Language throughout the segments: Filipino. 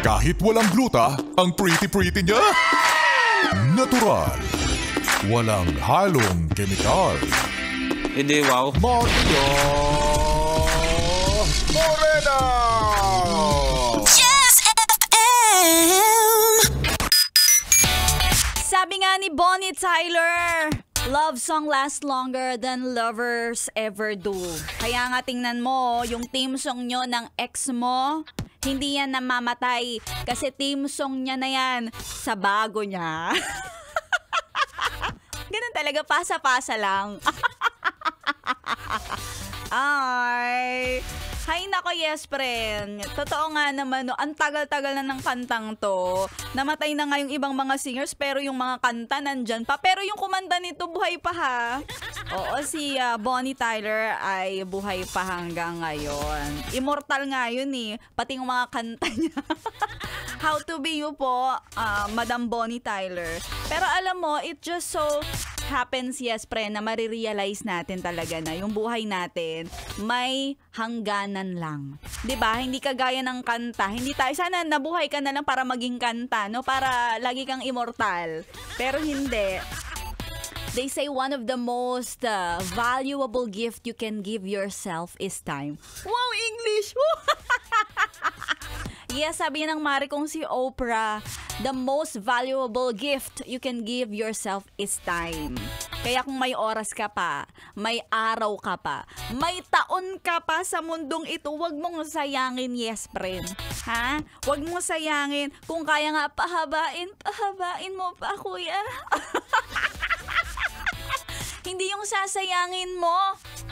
Kahit walang gluta, ang pretty-pretty niya. Natural. Walang halong kemikal. Hindi, wow. Maria Morena! Yes FM! Sabi nga ni Bonnie Tyler, love song lasts longer than lovers ever do. Kaya nga tingnan mo, yung theme song nyo ng ex mo, hindi yan namamatay. Kasi theme song niya na yan sa bago niya. Ganun talaga, pasa-pasa lang. Ay, hay nako, yes friend. Totoo nga naman, no, ang tagal-tagal na ng kantang to. Namatay na nga yung ibang mga singers, pero yung mga kanta nandyan pa. Pero yung kumanta nito, buhay pa ha. Oo, si Bonnie Tyler ay buhay pa hanggang ngayon. Immortal nga yun eh, pati yung mga kanta niya. How to Be You po, Madam Bonnie Tyler. Pero alam mo, it just so happens, yes, pre, na marirealize natin talaga na yung buhay natin may hangganan lang. 'Di ba? Hindi kagaya ng kanta. Hindi tayo, sana nabuhay ka na lang para maging kanta, no? Para lagi kang immortal. Pero hindi. They say one of the most valuable gift you can give yourself is time. Wow, English! Yes, sabi ng mare kong si Oprah, the most valuable gift you can give yourself is time. Kaya kung may oras ka pa, may araw ka pa, may taon ka pa sa mundong ito, wag mong sayangin, yes, friend. Ha? Wag mong sayangin. Kung kaya nga, pahabain mo pa, kuya. Hindi yung sasayangin mo.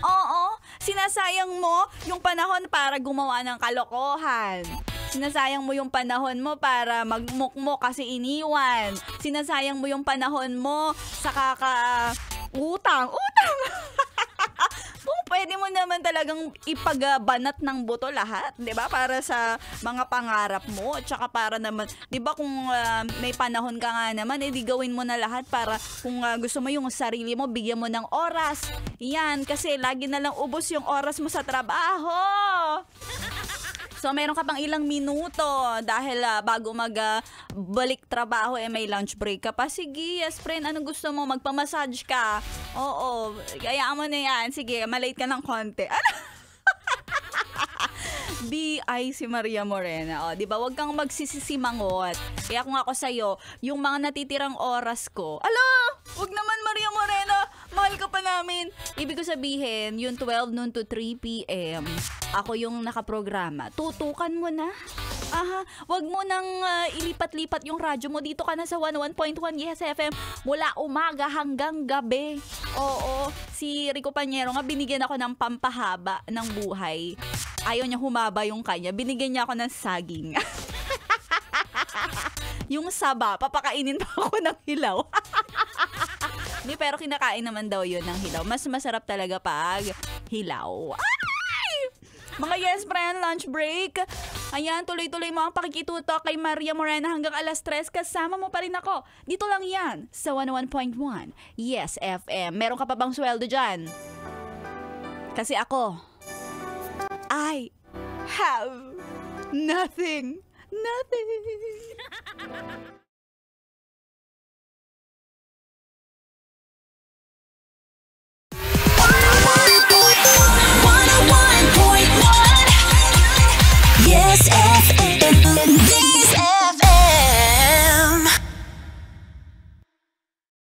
Oo, sinasayang mo yung panahon para gumawa ng kalokohan. Sinasayang mo yung panahon mo para magmukmok kasi iniwan. Sinasayang mo yung panahon mo sa utang. Kung pwede mo naman talagang ipagbanat ng buto lahat, 'di ba? Para sa mga pangarap mo, at saka para naman, 'di ba, kung may panahon ka nga naman, edi gawin mo na lahat para kung gusto mo yung sarili mo, bigyan mo ng oras. Yan, kasi lagi na lang ubos yung oras mo sa trabaho. So, meron ka pang ilang minuto dahil bago balik trabaho, may lunch break ka pa. Sige, yes, friend, anong gusto mo? Magpamassage ka? Oo, kaya mo na yan. Sige, malate ka ng konti. B.I. si Maria Morena. O, di ba? Huwag kang magsisisimangot. Kaya kung ako sa'yo, yung mga natitirang oras ko, huwag naman, Maria Morena, mahal ka pa namin. Ibig ko sabihin, yung 12 noon to 3 p.m., ako yung nakaprograma. Tutukan mo na. Wag mo nang ilipat-lipat yung radyo mo. Dito ka na sa 101.1 Yes FM mula umaga hanggang gabi. Oo, si Rico Pañero nga, binigyan ako ng pampahaba ng buhay. Ayaw niya humaba yung kanya. Binigyan niya ako ng saging. Yung saba, papakainin pa ako ng hilaw. Hindi, pero kinakain naman daw yun ng hilaw. Mas masarap talaga pag hilaw. Mga yes, friend, lunch break. Ayan, tuloy-tuloy mo ang pakikitutok kay Maria Morena hanggang alas 3. Kasama mo pa rin ako. Dito lang yan, sa 101.1 Yes FM. Meron ka pa bang sweldo dyan? Kasi ako, I have nothing.